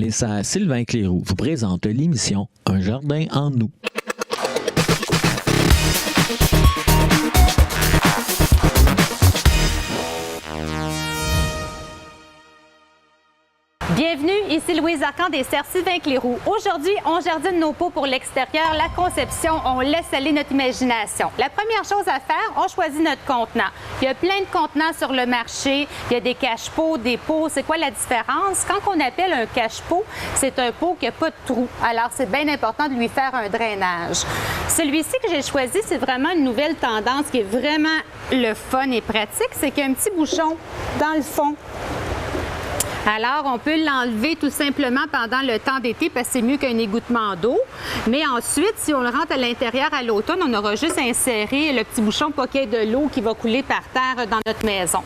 Les serres Sylvain Cléroux vous présente l'émission Un jardin en nous. Bienvenue, ici Louise Arcan des serres Sylvain Cléroux. Aujourd'hui, on jardine nos pots pour l'extérieur, la conception, on laisse aller notre imagination. La première chose à faire, on choisit notre contenant. Il y a plein de contenants sur le marché, il y a des cache-pots, des pots. C'est quoi la différence? Quand on appelle un cache-pot, c'est un pot qui n'a pas de trou. Alors, c'est bien important de lui faire un drainage. Celui-ci que j'ai choisi, c'est vraiment une nouvelle tendance qui est vraiment le fun et pratique. C'est qu'il y a un petit bouchon dans le fond. Alors, on peut l'enlever tout simplement pendant le temps d'été parce que c'est mieux qu'un égouttement d'eau. Mais ensuite, si on le rentre à l'intérieur à l'automne, on aura juste inséré le petit bouchon pour qu'il y ait de l'eau qui va couler par terre dans notre maison.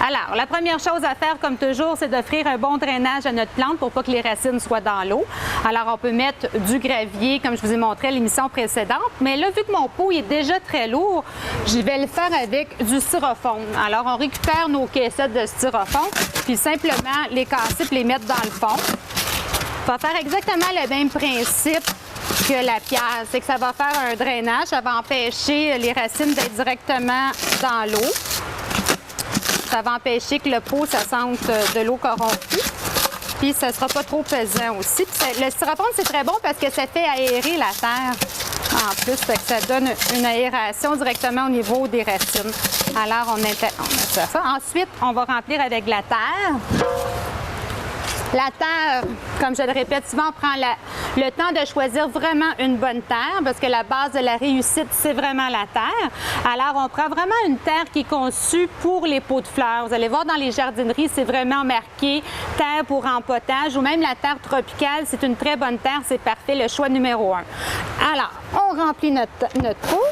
Alors, la première chose à faire, comme toujours, c'est d'offrir un bon drainage à notre plante pour pas que les racines soient dans l'eau. Alors, on peut mettre du gravier, comme je vous ai montré à l'émission précédente. Mais là, vu que mon pot est déjà très lourd, je vais le faire avec du styrofoam. Alors, on récupère nos caissettes de styrofoam, puis simplement les casser et les mettre dans le fond. On va faire exactement le même principe que la pierre. C'est que ça va faire un drainage, ça va empêcher les racines d'être directement dans l'eau. Ça va empêcher que le pot, ça sente de l'eau corrompue. Puis, ça ne sera pas trop pesant aussi. Puis, le styrofoam, c'est très bon parce que ça fait aérer la terre. En plus, ça donne une aération directement au niveau des racines. Alors, on met ça. Ensuite, on va remplir avec de la terre. La terre, comme je le répète souvent, prend le temps de choisir vraiment une bonne terre parce que la base de la réussite, c'est vraiment la terre. Alors, on prend vraiment une terre qui est conçue pour les pots de fleurs. Vous allez voir dans les jardineries, c'est vraiment marqué terre pour empotage ou même la terre tropicale, c'est une très bonne terre, c'est parfait, le choix numéro 1. Alors, on remplit notre pot.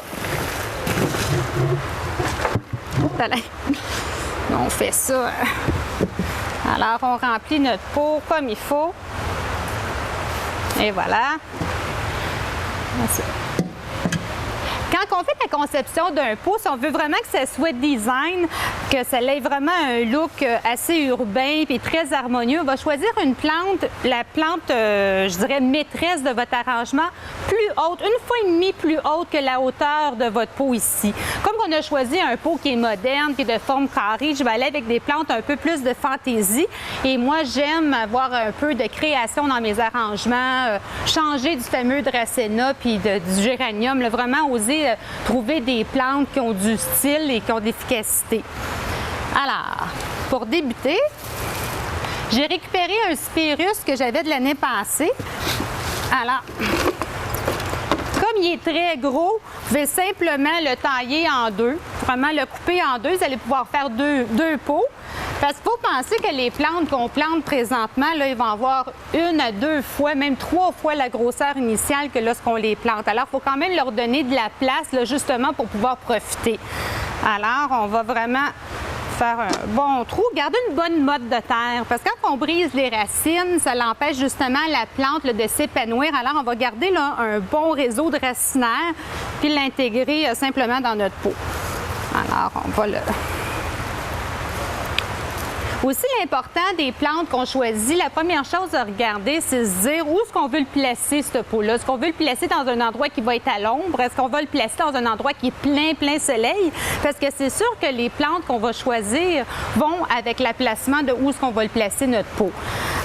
On fait ça. Alors, on remplit notre pot comme il faut. Et voilà. Quand on fait la conception d'un pot, si on veut vraiment que ça soit design, que ça ait vraiment un look assez urbain et très harmonieux, on va choisir une plante, la plante, je dirais, maîtresse de votre arrangement, plus haute, une fois et demie plus haute que la hauteur de votre pot ici. Comme on a choisi un pot qui est moderne, qui est de forme carrée, je vais aller avec des plantes un peu plus de fantaisie. Et moi, j'aime avoir un peu de création dans mes arrangements, changer du fameux dracéna puis du géranium, là, vraiment oser trouver des plantes qui ont du style et qui ont de l'efficacité. Alors, pour débuter, j'ai récupéré un spirus que j'avais de l'année passée. Alors, comme il est très gros, vous pouvez simplement le tailler en deux, vraiment le couper en deux. Vous allez pouvoir faire deux pots. Parce qu'il faut penser que les plantes qu'on plante présentement, là, ils vont avoir 1 à 2 fois, même 3 fois la grosseur initiale que lorsqu'on les plante. Alors, il faut quand même leur donner de la place, là, justement, pour pouvoir profiter. Alors, on va vraiment faire un bon trou. Gardez une bonne motte de terre, parce que quand on brise les racines, ça l'empêche justement la plante là, de s'épanouir. Alors, on va garder là, un bon réseau de racinaires, puis l'intégrer simplement dans notre pot. Alors, on va le... Aussi, l'important des plantes qu'on choisit, la première chose à regarder, c'est se dire où est-ce qu'on veut le placer, ce pot-là. Est-ce qu'on veut le placer dans un endroit qui va être à l'ombre? Est-ce qu'on va le placer dans un endroit qui est plein soleil? Parce que c'est sûr que les plantes qu'on va choisir vont avec l'emplacement de où est-ce qu'on va le placer, notre pot.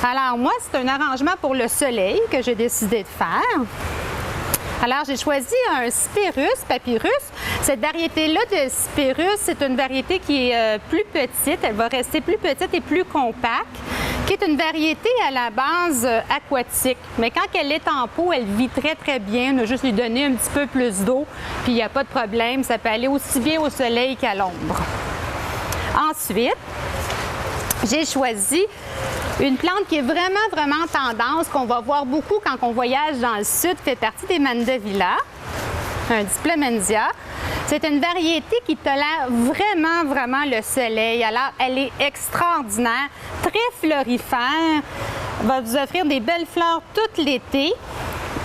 Alors, moi, c'est un arrangement pour le soleil que j'ai décidé de faire. Alors, j'ai choisi un Spirus, Papyrus. Cette variété-là de Spirus, c'est une variété qui est plus petite. Elle va rester plus petite et plus compacte, qui est une variété à la base aquatique. Mais quand elle est en pot, elle vit très bien. On a juste lui donner un petit peu plus d'eau, puis il n'y a pas de problème. Ça peut aller aussi bien au soleil qu'à l'ombre. Ensuite, j'ai choisi une plante qui est vraiment tendance, qu'on va voir beaucoup quand on voyage dans le sud, fait partie des Mandevilla, un Diplomendia. C'est une variété qui tolère vraiment le soleil. Alors, elle est extraordinaire, très florifère, va vous offrir des belles fleurs tout l'été.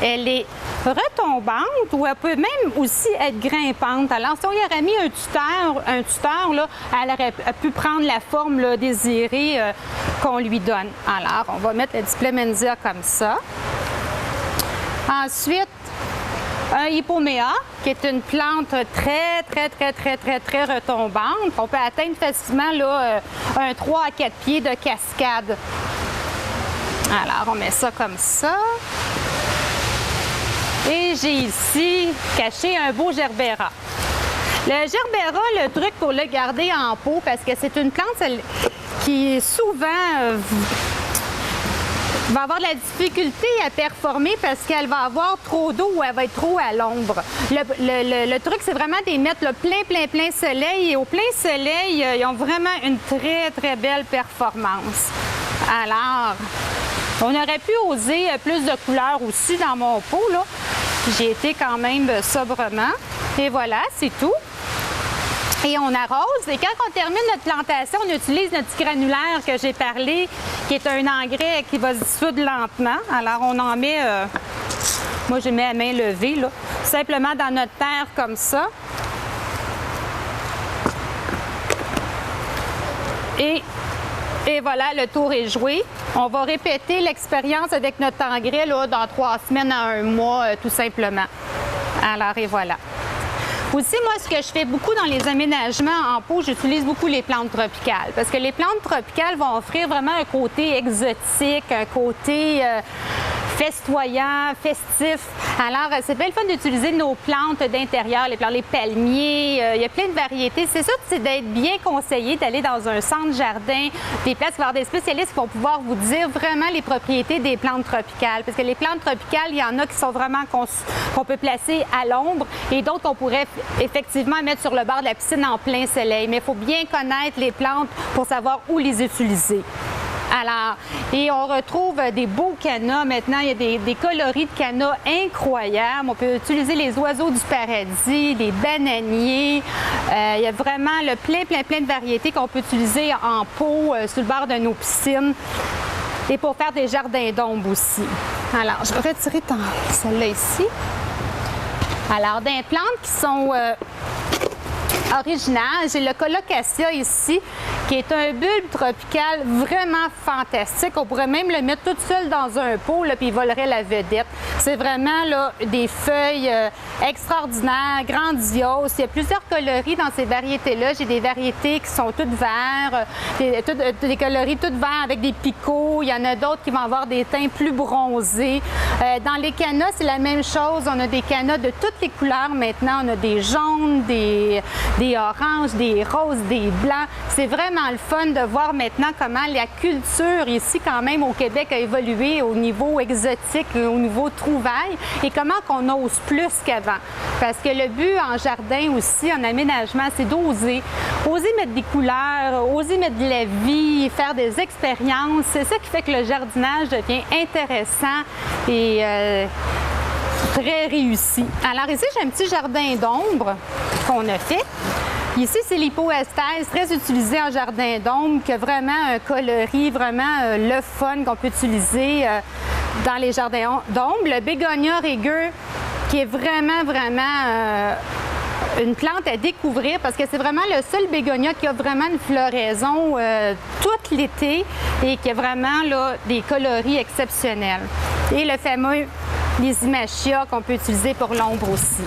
Elle est retombante ou elle peut même aussi être grimpante. Alors, si on y aurait mis un tuteur là, elle aurait pu prendre la forme là, désirée qu'on lui donne. Alors, on va mettre le Diplomenzia comme ça. Ensuite, un Hypoméa, qui est une plante très retombante. On peut atteindre facilement là, un 3 à 4 pieds de cascade. Alors, on met ça comme ça. Et j'ai ici caché un beau Gerbera. Le Gerbera, le truc pour le garder en pot, parce que c'est une plante qui souvent va avoir de la difficulté à performer parce qu'elle va avoir trop d'eau ou elle va être trop à l'ombre. Le truc, c'est vraiment de les mettre le plein soleil. Et au plein soleil, ils ont vraiment une très belle performance. Alors, on aurait pu oser plus de couleurs aussi dans mon pot, là. J'ai été quand même sobrement. Et voilà, c'est tout. Et on arrose. Et quand on termine notre plantation, on utilise notre petit granulaire que j'ai parlé, qui est un engrais qui va se dissoudre lentement. Alors, on en met, moi, je mets à main levée, là, simplement dans notre terre comme ça. Et voilà, le tour est joué. On va répéter l'expérience avec notre engrais là, dans 3 semaines à 1 mois, tout simplement. Alors, et voilà. Aussi, moi, ce que je fais beaucoup dans les aménagements en pot, j'utilise beaucoup les plantes tropicales. Parce que les plantes tropicales vont offrir vraiment un côté exotique, un côté festoyant, festif. Alors, c'est bien le fun d'utiliser nos plantes d'intérieur, les palmiers. Il y a plein de variétés. C'est sûr que c'est d'être bien conseillé d'aller dans un centre jardin, des places, il va y avoir des spécialistes qui vont pouvoir vous dire vraiment les propriétés des plantes tropicales. Parce que les plantes tropicales, il y en a qui sont vraiment qu'on peut placer à l'ombre et d'autres qu'on pourrait effectivement mettre sur le bord de la piscine en plein soleil. Mais il faut bien connaître les plantes pour savoir où les utiliser. Alors, et on retrouve des beaux cannas. Maintenant, il y a des coloris de cannas incroyables. On peut utiliser les oiseaux du paradis, les bananiers. Il y a vraiment plein de variétés qu'on peut utiliser en pot sur le bord de nos piscines. Et pour faire des jardins d'ombre aussi. Alors, je vais retirer celle-là ici. Alors, des plantes qui sont originales, j'ai le Colocasia ici, qui est un bulbe tropical vraiment fantastique. On pourrait même le mettre tout seul dans un pot, là, puis il volerait la vedette. C'est vraiment là, des feuilles extraordinaires, grandioses. Il y a plusieurs coloris dans ces variétés-là. J'ai des variétés qui sont toutes vertes, des coloris toutes verts avec des picots. Il y en a d'autres qui vont avoir des teints plus bronzés. Dans les cannas, c'est la même chose. On a des cannas de toutes les couleurs maintenant. On a des jaunes, des oranges, des roses, des blancs. C'est vraiment le fun de voir maintenant comment la culture ici, quand même, au Québec, a évolué au niveau exotique, au niveau trouvaille, et comment qu'on ose plus qu'avant. Parce que le but en jardin aussi, en aménagement, c'est d'oser. Oser mettre des couleurs, oser mettre de la vie, faire des expériences. C'est ça qui fait que le jardinage devient intéressant et très réussi. Alors ici, j'ai un petit jardin d'ombre qu'on a fait. Ici, c'est l'hypoestase, très utilisé en jardin d'ombre, qui a vraiment un coloris, vraiment le fun qu'on peut utiliser dans les jardins d'ombre. Le bégonia rugueux, qui est vraiment une plante à découvrir parce que c'est vraiment le seul bégonia qui a vraiment une floraison tout l'été et qui a vraiment là, des coloris exceptionnels. Et le fameux Lysimachia qu'on peut utiliser pour l'ombre aussi.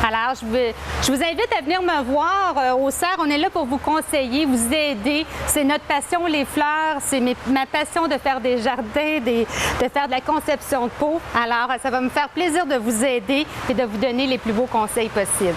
Alors, je vous invite à venir me voir au CERF. On est là pour vous conseiller, vous aider. C'est notre passion, les fleurs. C'est ma passion de faire des jardins, de faire de la conception de pot. Alors, ça va me faire plaisir de vous aider et de vous donner les plus beaux conseils possibles.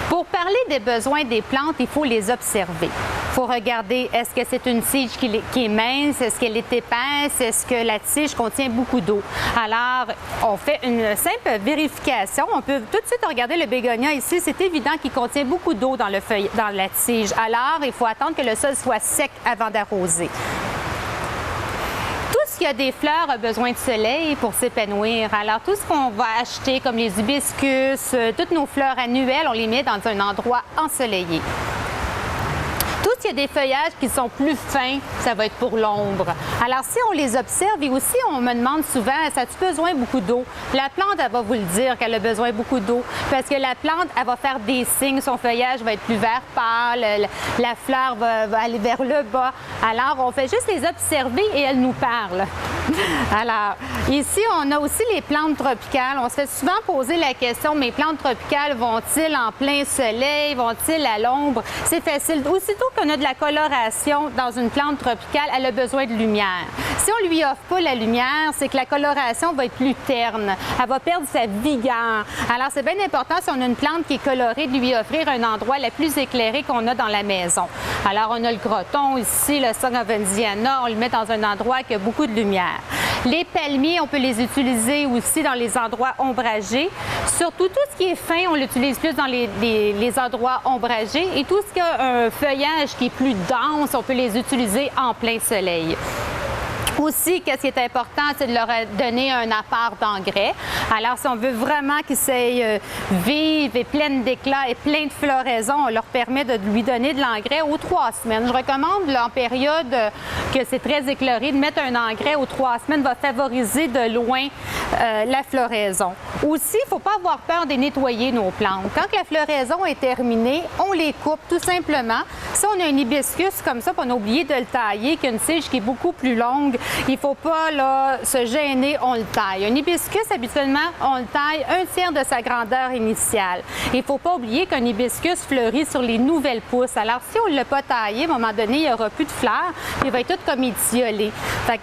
Pour parler des besoins des plantes, il faut les observer. Il faut regarder, est-ce que c'est une tige qui est mince, est-ce qu'elle est épaisse, est-ce que la tige contient beaucoup d'eau. Alors, on fait une simple vérification. On peut tout de suite regarder le bégonia ici. C'est évident qu'il contient beaucoup d'eau dans la tige. Alors, il faut attendre que le sol soit sec avant d'arroser. Tout ce qui a des fleurs a besoin de soleil pour s'épanouir. Alors, tout ce qu'on va acheter, comme les hibiscus, toutes nos fleurs annuelles, on les met dans un endroit ensoleillé. Tout ce qu'il y a des feuillages qui sont plus fins, ça va être pour l'ombre. Alors, si on les observe, et aussi, on me demande souvent, ça a-tu besoin beaucoup d'eau? La plante, elle va vous le dire qu'elle a besoin beaucoup d'eau parce que la plante, elle va faire des signes. Son feuillage va être plus vert pâle, la fleur va aller vers le bas. Alors, on fait juste les observer et elles nous parlent. Alors, ici, on a aussi les plantes tropicales. On se fait souvent poser la question, mes plantes tropicales vont-ils en plein soleil? Vont-ils à l'ombre? C'est facile. Aussitôt qu'on a de la coloration dans une plante tropicale, elle a besoin de lumière. Si on ne lui offre pas la lumière, c'est que la coloration va être plus terne. Elle va perdre sa vigueur. Alors, c'est bien important, si on a une plante qui est colorée, de lui offrir un endroit le plus éclairé qu'on a dans la maison. Alors, on a le croton ici, le Song of Indiana, on le met dans un endroit qui a beaucoup de lumière. Les palmiers, on peut les utiliser aussi dans les endroits ombragés. Surtout, tout ce qui est fin, on l'utilise plus dans les endroits ombragés. Et tout ce qui a un feuillage qui est plus dense, on peut les utiliser en plein soleil. Aussi, qu'est-ce qui est important, c'est de leur donner un apport d'engrais. Alors, si on veut vraiment qu'ils soient vives et pleines d'éclat et plein de floraison, on leur permet de lui donner de l'engrais aux 3 semaines. Je recommande, en période que c'est très éclairé, de mettre un engrais aux 3 semaines va favoriser de loin la floraison. Aussi, il ne faut pas avoir peur de nettoyer nos plantes. Quand la floraison est terminée, on les coupe tout simplement. Si on a un hibiscus comme ça, puis on a oublié de le tailler, qui a une tige qui est beaucoup plus longue, il ne faut pas là, se gêner, on le taille. Un hibiscus, habituellement, on le taille 1/3 de sa grandeur initiale. Il ne faut pas oublier qu'un hibiscus fleurit sur les nouvelles pousses. Alors, si on ne l'a pas taillé, à un moment donné, il n'y aura plus de fleurs, il va être tout comme étiolé.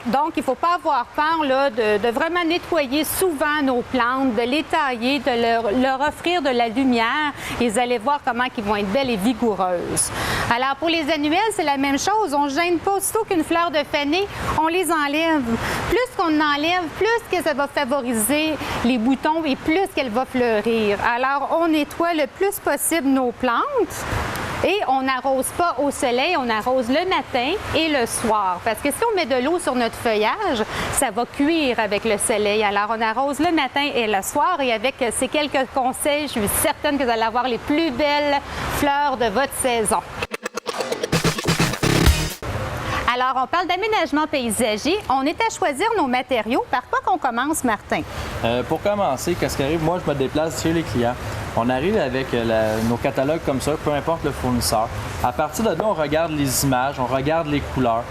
Donc, il ne faut pas avoir peur là, de vraiment nettoyer souvent nos plantes, de les tailler, de leur offrir de la lumière et vous allez voir comment ils vont être belles et vigoureuses. Alors, pour les annuelles, c'est la même chose. On ne gêne pas aussitôt qu'une fleur de fanée, on les enlève. Plus qu'on enlève, plus que ça va favoriser les boutons et plus qu'elle va fleurir. Alors, on nettoie le plus possible nos plantes. Et on n'arrose pas au soleil, on arrose le matin et le soir. Parce que si on met de l'eau sur notre feuillage, ça va cuire avec le soleil. Alors, on arrose le matin et le soir. Et avec ces quelques conseils, je suis certaine que vous allez avoir les plus belles fleurs de votre saison. Alors, on parle d'aménagement paysager. On est à choisir nos matériaux. Par quoi qu'on commence, Martin? Pour commencer, qu'est-ce qui arrive? Moi, je me déplace chez les clients. On arrive avec nos catalogues comme ça, peu importe le fournisseur. À partir de là, on regarde les images, on regarde les couleurs.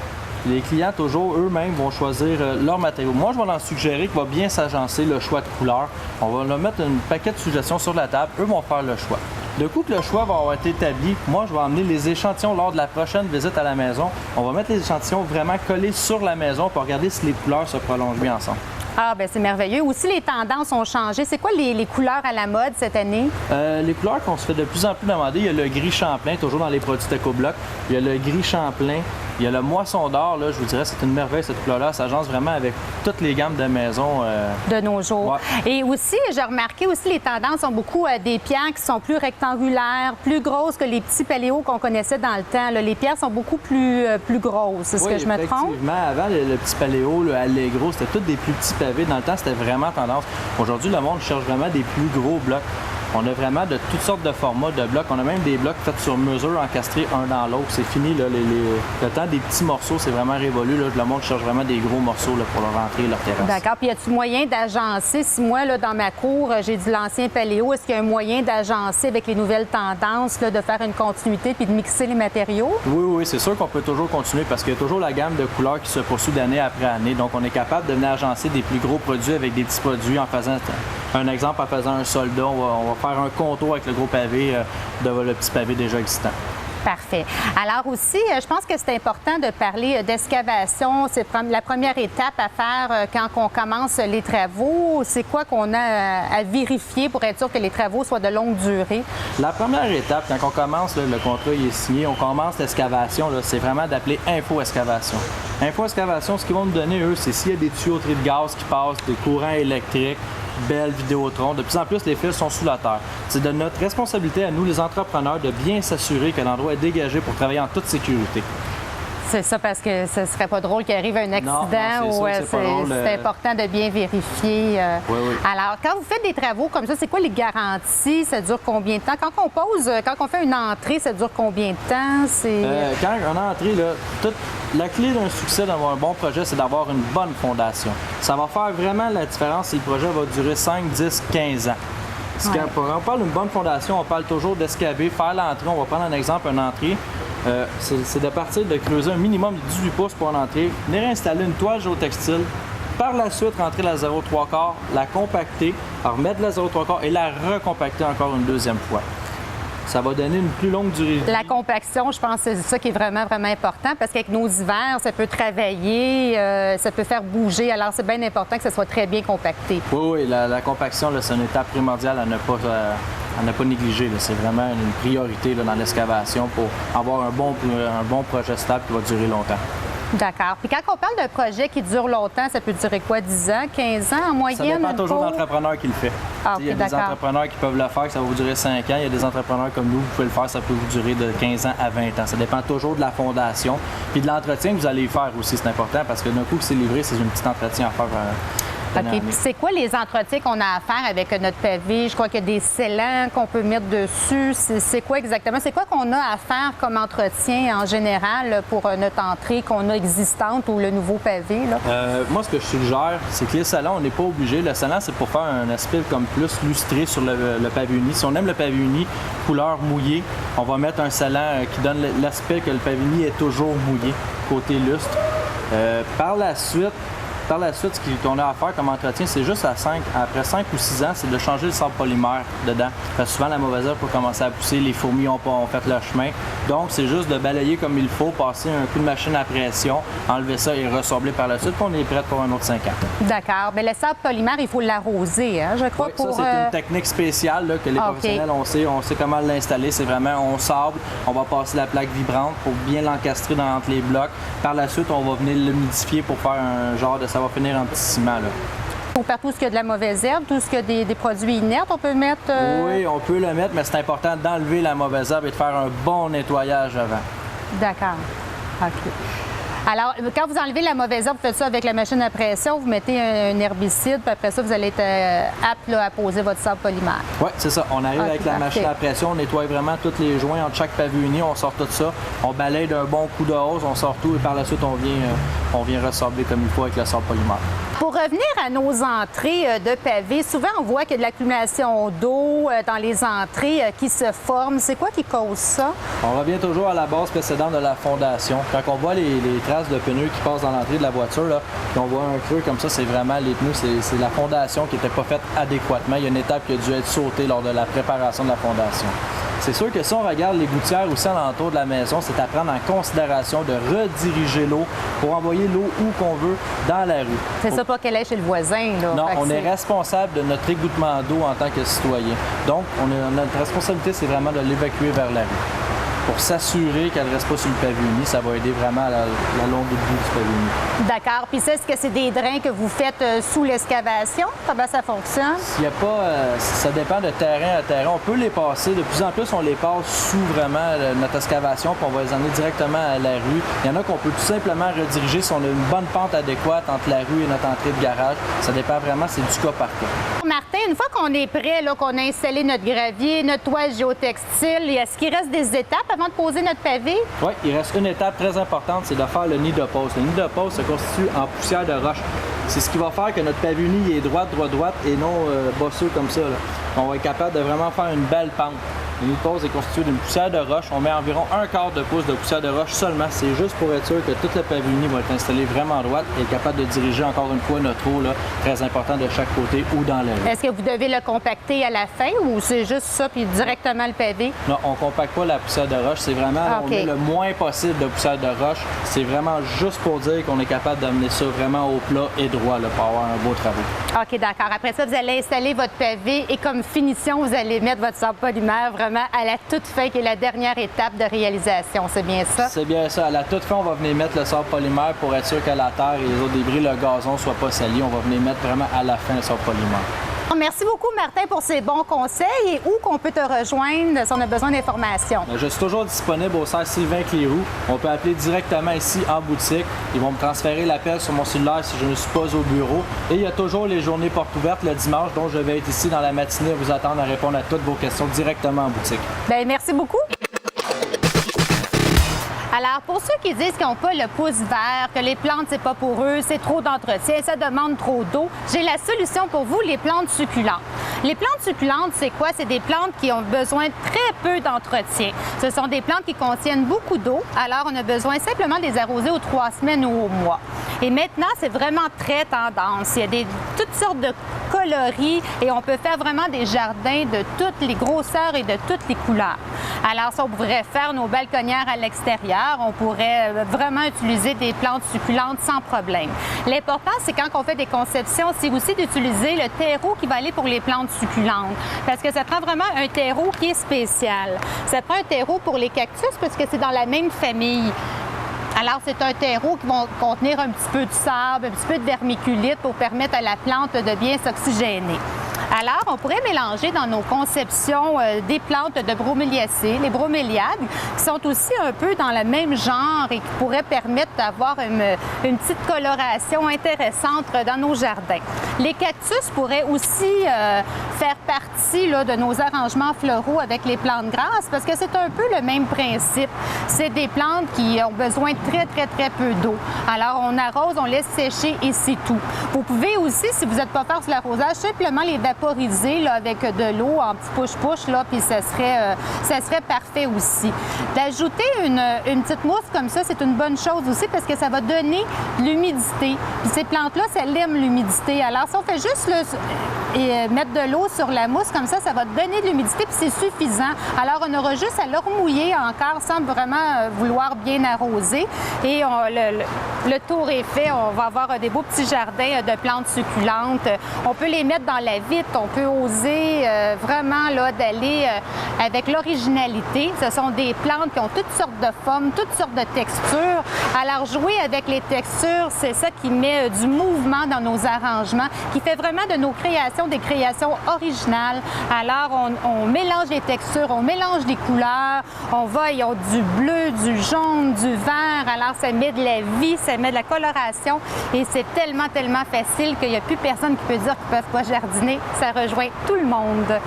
Les clients, toujours, eux-mêmes, vont choisir leurs matériaux. Moi, je vais leur suggérer qu'il va bien s'agencer le choix de couleurs. On va leur mettre un paquet de suggestions sur la table. Eux vont faire le choix. De coup que le choix va avoir été établi, moi, je vais emmener les échantillons lors de la prochaine visite à la maison. On va mettre les échantillons vraiment collés sur la maison pour regarder si les couleurs se prolongent bien ensemble. Ah, bien, c'est merveilleux. Aussi, les tendances ont changé. C'est quoi les couleurs à la mode cette année? Les couleurs qu'on se fait de plus en plus demander, il y a le gris Champlain, toujours dans les produits Tecobloc. Il y a le gris Champlain. Il y a le moisson d'or, là, je vous dirais, c'est une merveille cette couleur-là. Ça agence vraiment avec toutes les gammes de maisons. De nos jours. Ouais. Et aussi, j'ai remarqué aussi, les tendances ont beaucoup des pierres qui sont plus rectangulaires, plus grosses que les petits paléos qu'on connaissait dans le temps. Là, les pierres sont beaucoup plus grosses. Est-ce que je me trompe? Effectivement. Avant, le petit paléo, le Allegro, c'était tous des plus petits pavés. Dans le temps, c'était vraiment tendance. Aujourd'hui, le monde cherche vraiment des plus gros blocs. On a vraiment de toutes sortes de formats de blocs. On a même des blocs faits sur mesure, encastrés un dans l'autre. C'est fini, là, le temps des petits morceaux, c'est vraiment révolu. Là. Le monde cherche vraiment des gros morceaux là, pour leur rentrer leur terrasse. D'accord. Puis, y a-t-il moyen d'agencer? Si moi, là, dans ma cour, j'ai de l'ancien paléo, est-ce qu'il y a un moyen d'agencer avec les nouvelles tendances, là, de faire une continuité puis de mixer les matériaux? Oui, c'est sûr qu'on peut toujours continuer parce qu'il y a toujours la gamme de couleurs qui se poursuit d'année après année. Donc, on est capable de venir agencer des plus gros produits avec des petits produits en faisant, un exemple, en faisant un soldat. On va faire un contour avec le gros pavé de le petit pavé déjà existant. Parfait. Alors aussi, je pense que c'est important de parler d'excavation. C'est la première étape à faire quand on commence les travaux. C'est quoi qu'on a à vérifier pour être sûr que les travaux soient de longue durée? La première étape, quand on commence, là, le contrat il est signé, on commence l'excavation, c'est vraiment d'appeler Info-Excavation. Info-Excavation, ce qu'ils vont nous donner, eux, c'est s'il y a des tuyauteries de gaz qui passent, des courants électriques, belle Vidéotron. De plus en plus, les fils sont sous la terre. C'est de notre responsabilité à nous, les entrepreneurs, de bien s'assurer que l'endroit est dégagé pour travailler en toute sécurité. C'est ça, parce que ce serait pas drôle qu'il arrive un accident non, ou c'est important de bien vérifier. Oui. Alors, quand vous faites des travaux comme ça, c'est quoi les garanties? Ça dure combien de temps? Quand on fait une entrée, ça dure combien de temps? Quand on entrée, là, la clé d'un succès d'avoir un bon projet, c'est d'avoir une bonne fondation. Ça va faire vraiment la différence si le projet va durer 5, 10, 15 ans. Ouais. Quand on parle d'une bonne fondation, on parle toujours d'escaver, faire l'entrée. On va prendre un exemple, une entrée. C'est de partir de creuser un minimum de 18 pouces pour une entrée, venir installer une toile géotextile, par la suite rentrer la 0,3/4, la compacter, remettre la 0,3/4 et la recompacter encore une deuxième fois. Ça va donner une plus longue durée de vie. La compaction, je pense que c'est ça qui est vraiment, vraiment important parce qu'avec nos hivers, ça peut travailler, ça peut faire bouger. Alors, c'est bien important que ça soit très bien compacté. Oui, la compaction, là, c'est une étape primordiale à ne pas négliger. Là. C'est vraiment une priorité là, dans l'excavation pour avoir un bon projet stable qui va durer longtemps. D'accord. Puis quand on parle d'un projet qui dure longtemps, ça peut durer quoi, 10 ans, 15 ans en moyenne? Ça dépend toujours de l'entrepreneur qui le fait. Ah, il y a des entrepreneurs qui peuvent le faire, ça va vous durer 5 ans. Il y a des entrepreneurs comme nous, vous pouvez le faire, ça peut vous durer de 15 ans à 20 ans. Ça dépend toujours de la fondation. Puis de l'entretien que vous allez faire aussi, c'est important parce que d'un coup que c'est livré, c'est un petit entretien à faire. OK. Puis c'est quoi les entretiens qu'on a à faire avec notre pavé? Je crois qu'il y a des scellants qu'on peut mettre dessus. C'est quoi exactement? C'est quoi qu'on a à faire comme entretien en général pour notre entrée qu'on a existante ou le nouveau pavé? Là? Moi, ce que je suggère, c'est que les scellants, on n'est pas obligé. Le scellant, c'est pour faire un aspect comme plus lustré sur le pavé uni. Si on aime le pavé uni, couleur mouillée, on va mettre un scellant qui donne l'aspect que le pavé uni est toujours mouillé, côté lustre. Par la suite, ce qu'on a à faire comme entretien, c'est juste après 5 ou 6 ans, c'est de changer le sable polymère dedans. Parce que souvent, la mauvaise herbe peut commencer à pousser, les fourmis ont fait leur chemin. Donc, c'est juste de balayer comme il faut, passer un coup de machine à pression, enlever ça et ressembler par la suite, puis on est prêt pour un autre 5 ans. D'accord. Bien, le sable polymère, il faut l'arroser, hein, je crois. Oui, ça, c'est une technique spéciale là, que les professionnels, on sait comment l'installer. C'est vraiment, on sable, on va passer la plaque vibrante pour bien l'encastrer entre les blocs. Par la suite, on va venir l'humidifier pour faire un genre de... Ça va finir en petit ciment, là. Partout ce qu'il y a de la mauvaise herbe, tout ce qu'il y a des produits inertes, on peut mettre... Oui, on peut le mettre, mais c'est important d'enlever la mauvaise herbe et de faire un bon nettoyage avant. D'accord. OK. Alors, quand vous enlevez la mauvaise herbe, vous faites ça avec la machine à pression, vous mettez un herbicide, puis après ça, vous allez être apte là, à poser votre sable polymère. Oui, c'est ça. On arrive avec la machine à pression, on nettoie vraiment tous les joints entre chaque pavé uni, on sort tout ça, on balaye d'un bon coup de hausse, on sort tout et par la suite, on vient ressabler comme il faut avec le sable polymère. Pour revenir à nos entrées de pavés, souvent on voit qu'il y a de l'accumulation d'eau dans les entrées qui se forment. C'est quoi qui cause ça? On revient toujours à la base précédente de la fondation. Quand on voit les traces de pneus qui passent dans l'entrée de la voiture, là, puis on voit un creux comme ça, c'est vraiment les pneus, c'est la fondation qui n'était pas faite adéquatement. Il y a une étape qui a dû être sautée lors de la préparation de la fondation. C'est sûr que si on regarde les gouttières aussi alentour de la maison, c'est à prendre en considération de rediriger l'eau pour envoyer l'eau où qu'on veut dans la rue. C'est ça, pas qu'elle est chez le voisin, là. Non, on est responsable de notre égouttement d'eau en tant que citoyen. Donc, notre responsabilité, c'est vraiment de l'évacuer vers la rue. Pour s'assurer qu'elle ne reste pas sur le pavé uni, ça va aider vraiment à la longue vie du pavé uni. D'accord. Puis ça, est-ce que c'est des drains que vous faites sous l'excavation? Comment ça fonctionne? S'il y a pas, ça dépend de terrain à terrain. On peut les passer. De plus en plus, on les passe sous vraiment notre excavation, puis on va les emmener directement à la rue. Il y en a qu'on peut tout simplement rediriger si on a une bonne pente adéquate entre la rue et notre entrée de garage. Ça dépend vraiment, c'est du cas par cas. Martin, une fois qu'on est prêt, là, qu'on a installé notre gravier, notre toile géotextile, est-ce qu'il reste des étapes avant de poser notre pavé? Oui, il reste une étape très importante, c'est de faire le nid de pose. Le nid de pose se constitue en poussière de roche. C'est ce qui va faire que notre pavé uni est droite et non bosseux comme ça. Là. On va être capable de vraiment faire une belle pente. Le nid de pose est constitué d'une poussière de roche. On met environ 1/4 de pouce de poussière de roche seulement. C'est juste pour être sûr que tout le pavé uni va être installé vraiment droite et être capable de diriger encore une fois notre eau, là, très important de chaque côté ou dans la rue. Est-ce que vous devez le compacter à la fin ou c'est juste ça puis directement le pavé? Non, on ne compacte pas la poussière de roche. C'est vraiment, on met le moins possible de poussière de roche. C'est vraiment juste pour dire qu'on est capable d'amener ça vraiment au plat et droit là, pour avoir un beau travail. OK, d'accord. Après ça, vous allez installer votre pavé et comme finition, vous allez mettre votre sable polymère vraiment à la toute fin, qui est la dernière étape de réalisation. C'est bien ça? C'est bien ça. À la toute fin, on va venir mettre le sable polymère pour être sûr que la terre et les autres débris, le gazon ne soient pas salis. On va venir mettre vraiment à la fin le sable polymère. Merci beaucoup, Martin, pour ces bons conseils. Et où qu'on peut te rejoindre si on a besoin d'informations? Je suis toujours disponible au serre Sylvain Cléroux. On peut appeler directement ici en boutique. Ils vont me transférer l'appel sur mon cellulaire si je ne suis pas au bureau. Et il y a toujours les journées portes ouvertes le dimanche, donc je vais être ici dans la matinée à vous attendre à répondre à toutes vos questions directement en boutique. Bien, merci beaucoup. Alors, pour ceux qui disent qu'ils n'ont pas le pouce vert, que les plantes, c'est pas pour eux, c'est trop d'entretien, ça demande trop d'eau, j'ai la solution pour vous, les plantes succulentes. Les plantes succulentes, c'est quoi? C'est des plantes qui ont besoin de très peu d'entretien. Ce sont des plantes qui contiennent beaucoup d'eau, alors on a besoin simplement de les arroser aux 3 semaines ou au mois. Et maintenant, c'est vraiment très tendance. Il y a toutes sortes de coloris et on peut faire vraiment des jardins de toutes les grosseurs et de toutes les couleurs. Alors, si on pourrait faire nos balconnières à l'extérieur, on pourrait vraiment utiliser des plantes succulentes sans problème. L'important, c'est quand on fait des conceptions, c'est aussi d'utiliser le terreau qui va aller pour les plantes succulentes. Parce que ça prend vraiment un terreau qui est spécial. Ça prend un terreau pour les cactus parce que c'est dans la même famille. Alors, c'est un terreau qui va contenir un petit peu de sable, un petit peu de vermiculite pour permettre à la plante de bien s'oxygéner. Alors, on pourrait mélanger dans nos conceptions des plantes de broméliacées, les broméliades, qui sont aussi un peu dans le même genre et qui pourraient permettre d'avoir une petite coloration intéressante dans nos jardins. Les cactus pourraient aussi faire partie là, de nos arrangements floraux avec les plantes grasses parce que c'est un peu le même principe. C'est des plantes qui ont besoin de très peu d'eau. Alors, on arrose, on laisse sécher et c'est tout. Vous pouvez aussi, si vous n'êtes pas fort sur l'arrosage, simplement les vaporiser là, avec de l'eau en petit push-push, là, puis ça serait parfait aussi. D'ajouter une petite mousse comme ça, c'est une bonne chose aussi parce que ça va donner de l'humidité. Puis ces plantes-là, ça aime l'humidité. Alors, si on fait juste mettre de l'eau sur la mousse comme ça va donner de l'humidité puis c'est suffisant. Alors, on aura juste à le remouiller encore sans vraiment vouloir bien arroser. Et le tour est fait. On va avoir des beaux petits jardins de plantes succulentes. On peut les mettre dans la vitre. On peut oser vraiment là, d'aller avec l'originalité. Ce sont des plantes qui ont toutes sortes de formes, toutes sortes de textures. Alors, jouer avec les textures, c'est ça qui met du mouvement dans nos arrangements, qui fait vraiment de nos créations des créations originales. Alors, on mélange les textures, on mélange les couleurs. Ils ont du bleu, du jaune, du vert. Alors, ça met de la vie, ça met de la coloration. Et c'est tellement facile qu'il n'y a plus personne qui peut dire qu'ils ne peuvent pas jardiner. Ça rejoint tout le monde.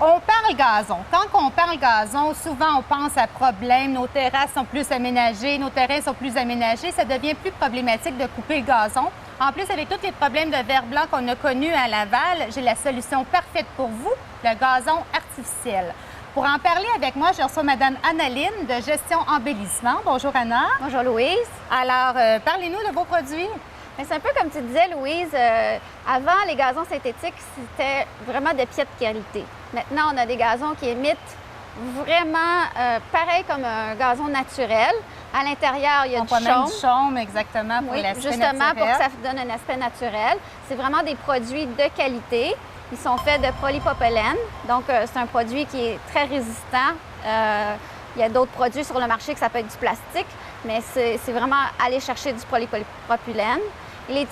On parle gazon. Quand on parle gazon, souvent on pense à problème. Nos terrasses sont plus aménagées, nos terrains sont plus aménagés. Ça devient plus problématique de couper le gazon. En plus, avec tous les problèmes de verre blanc qu'on a connus à Laval, j'ai la solution parfaite pour vous, le gazon artificiel. Pour en parler avec moi, je reçois Mme Anna-Lyne de Gestion Embellissement. Bonjour, Anna. Bonjour, Louise. Alors, parlez-nous de vos produits. C'est un peu comme tu disais, Louise, avant, les gazons synthétiques, c'était vraiment de pied de qualité. Maintenant, on a des gazons qui émettent vraiment pareil comme un gazon naturel. À l'intérieur, il y a du chaume. Du chaume, exactement, pour l'aspect naturel. Justement, pour que ça donne un aspect naturel. C'est vraiment des produits de qualité. Ils sont faits de polypropylène. Donc, c'est un produit qui est très résistant. Il y a d'autres produits sur le marché que ça peut être du plastique, mais c'est vraiment aller chercher du polypropylène.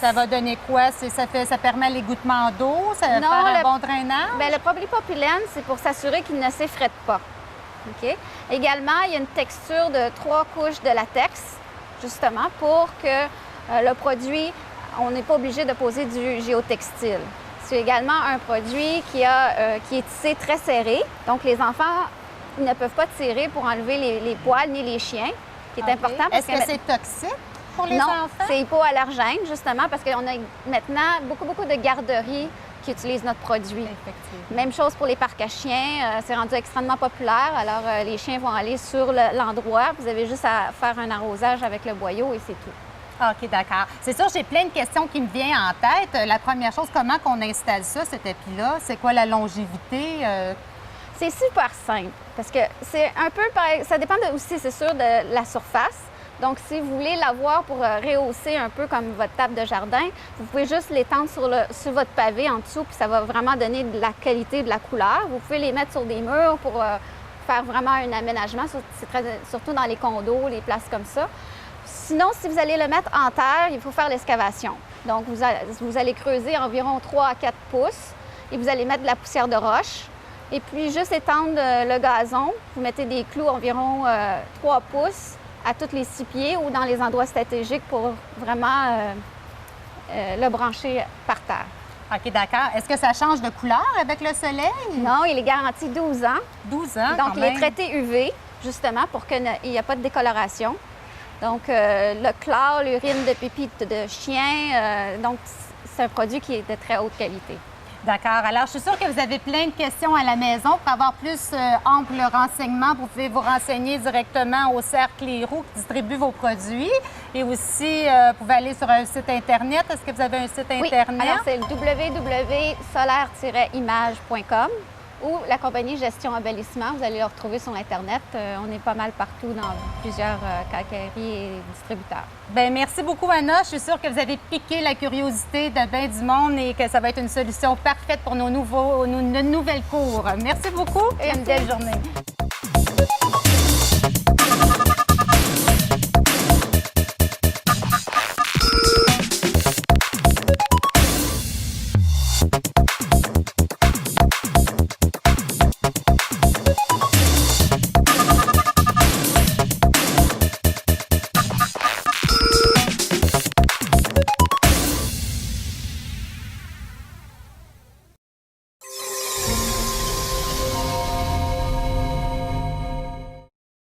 Ça va donner quoi? Ça permet l'égouttement d'eau? Ça va faire un bon drainage? Bien, le polypropylène, c'est pour s'assurer qu'il ne s'effrite pas. OK? Également, il y a une texture de 3 couches de latex, justement, pour que le produit, on n'est pas obligé de poser du géotextile. C'est également un produit qui est tissé très serré. Donc, les enfants ne peuvent pas tirer pour enlever les poils ni les chiens, qui est important. Est-ce que c'est toxique pour les enfants? Non, c'est hypoallergène, justement, parce qu'on a maintenant beaucoup de garderies qui utilisent notre produit. Effectivement. Même chose pour les parcs à chiens. C'est rendu extrêmement populaire. Alors, les chiens vont aller sur l'endroit. Vous avez juste à faire un arrosage avec le boyau et c'est tout. OK, d'accord. C'est sûr, j'ai plein de questions qui me viennent en tête. La première chose, comment qu'on installe ça, ce tapis-là? C'est quoi la longévité? C'est super simple parce que c'est un peu pareil. Ça dépend aussi, c'est sûr, de la surface. Donc, si vous voulez l'avoir pour rehausser un peu comme votre table de jardin, vous pouvez juste l'étendre sur votre pavé en dessous, puis ça va vraiment donner de la qualité, de la couleur. Vous pouvez les mettre sur des murs pour faire vraiment un aménagement, surtout dans les condos, les places comme ça. Sinon, si vous allez le mettre en terre, il faut faire l'excavation. Donc, vous allez creuser environ 3 à 4 pouces et vous allez mettre de la poussière de roche. Et puis, juste étendre le gazon. Vous mettez des clous environ 3 pouces à tous les 6 pieds ou dans les endroits stratégiques pour vraiment le brancher par terre. OK, d'accord. Est-ce que ça change de couleur avec le soleil? Non, il est garanti 12 ans. 12 ans, Donc, quand il est même. traité UV, justement, pour qu'il n'y ait pas de décoloration. Donc, le chlore, l'urine de pépite de chien, donc c'est un produit qui est de très haute qualité. D'accord. Alors, je suis sûre que vous avez plein de questions à la maison. Pour avoir plus ample renseignement, vous pouvez vous renseigner directement au Cercle Les Roues qui distribue vos produits. Et aussi, vous pouvez aller sur un site Internet. Est-ce que vous avez un site Oui, Internet? alors c'est le www.solaire-image.com ou la compagnie Gestion Embellissement. Vous allez le retrouver sur Internet. On est pas mal partout dans plusieurs quincailleries et distributeurs. Bien, merci beaucoup, Anna. Je suis sûre que vous avez piqué la curiosité de bien du monde et que ça va être une solution parfaite pour nos nouvelles cours. Merci beaucoup et une belle journée.